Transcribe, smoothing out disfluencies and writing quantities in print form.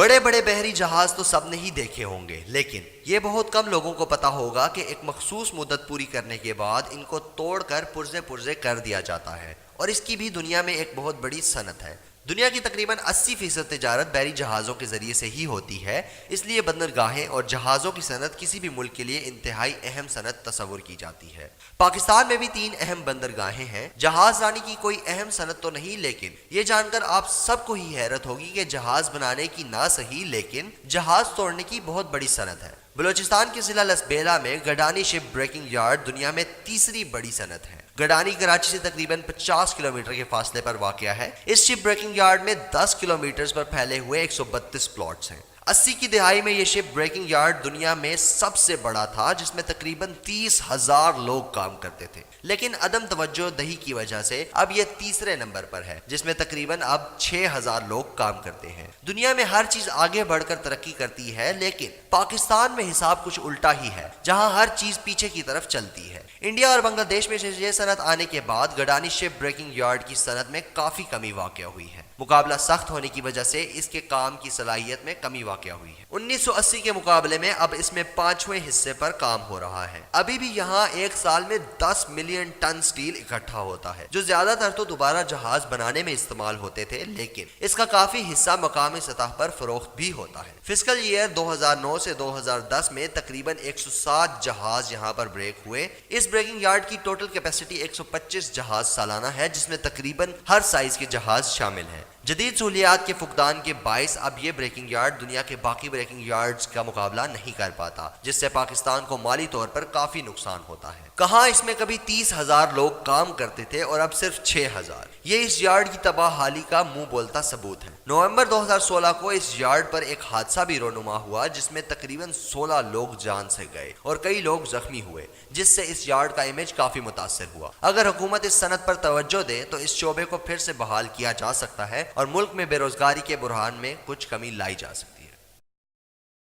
بڑے بڑے بحری جہاز تو سب نے ہی دیکھے ہوں گے، لیکن یہ بہت کم لوگوں کو پتا ہوگا کہ ایک مخصوص مدت پوری کرنے کے بعد ان کو توڑ کر پرزے پرزے کر دیا جاتا ہے، اور اس کی بھی دنیا میں ایک بہت بڑی صنعت ہے۔ دنیا کی تقریباً 80% تجارت بحری جہازوں کے ذریعے سے ہی ہوتی ہے، اس لیے بندرگاہیں اور جہازوں کی صنعت کسی بھی ملک کے لیے انتہائی اہم صنعت تصور کی جاتی ہے۔ پاکستان میں بھی 3 اہم بندرگاہیں ہیں۔ جہاز رانی کی کوئی اہم صنعت تو نہیں، لیکن یہ جان کر آپ سب کو ہی حیرت ہوگی کہ جہاز بنانے کی نہ صحیح لیکن جہاز توڑنے کی بہت بڑی صنعت ہے۔ بلوچستان کے ضلع لسبیلا میں گڈانی شپ بریکنگ یارڈ دنیا میں تیسری بڑی صنعت ہے۔ گڈانی کراچی سے تقریباً 50 کلومیٹر کے فاصلے پر واقع ہے۔ اس شپ بریکنگ یارڈ میں 10 کلومیٹر پر پھیلے ہوئے 132 پلاٹس ہیں۔ 80 کی دہائی میں یہ شپ بریکنگ یارڈ دنیا میں سب سے بڑا تھا، جس میں تقریباً 30,000 لوگ کام کرتے تھے، لیکن عدم توجہ دہی کی وجہ سے اب یہ تیسرے نمبر پر ہے، جس میں تقریباً اب 6,000 لوگ کام کرتے ہیں۔ دنیا میں ہر چیز آگے بڑھ کر ترقی کرتی ہے، لیکن پاکستان میں حساب کچھ الٹا ہی ہے، جہاں ہر چیز پیچھے کی طرف چلتی ہے۔ انڈیا اور بنگلہ دیش میں سے یہ صنعت آنے کے بعد گڈانی شپ بریکنگ یارڈ کی صنعت میں کافی کمی واقع ہوئی ہے۔ مقابلہ سخت ہونے کی وجہ سے اس کے کام کی صلاحیت میں کمی واقع ہوئی ہے۔ 1980 کے مقابلے میں اب اس میں 5ویں حصے پر کام ہو رہا ہے۔ ابھی بھی یہاں ایک سال میں 10 ملین ٹن سٹیل اکٹھا ہوتا ہے، جو زیادہ تر تو دوبارہ جہاز بنانے میں استعمال ہوتے تھے، لیکن اس کا کافی حصہ مقامی سطح پر فروخت بھی ہوتا ہے۔ فسکل ایئر 2009 سے 2010 میں تقریباً 107 جہاز یہاں پر بریک ہوئے۔ اس بریکنگ یارڈ کی ٹوٹل کیپیسٹی 125 جہاز سالانہ ہے، جس میں تقریباً ہر سائز کے جہاز شامل ہیں۔ جدید سہولیات کے فقدان کے باعث اب یہ بریکنگ یارڈ دنیا کے باقی بریکنگ یارڈز کا مقابلہ نہیں کر پاتا، جس سے پاکستان کو مالی طور پر کافی نقصان ہوتا ہے۔ کہاں اس میں کبھی 30,000 لوگ کام کرتے تھے اور اب صرف 6,000۔ یہ اس یارڈ کی تباہ حالی کا منہ بولتا ثبوت ہے۔ نومبر 2016 کو اس یارڈ پر ایک حادثہ بھی رونما ہوا، جس میں تقریباً 16 لوگ جان سے گئے اور کئی لوگ زخمی ہوئے، جس سے اس یارڈ کا امیج کافی متاثر ہوا۔ اگر حکومت اس صنعت پر توجہ دے تو اس شعبے کو پھر سے بحال کیا جا سکتا ہے اور ملک میں بے روزگاری کے بحران میں کچھ کمی لائی جا سکتی ہے۔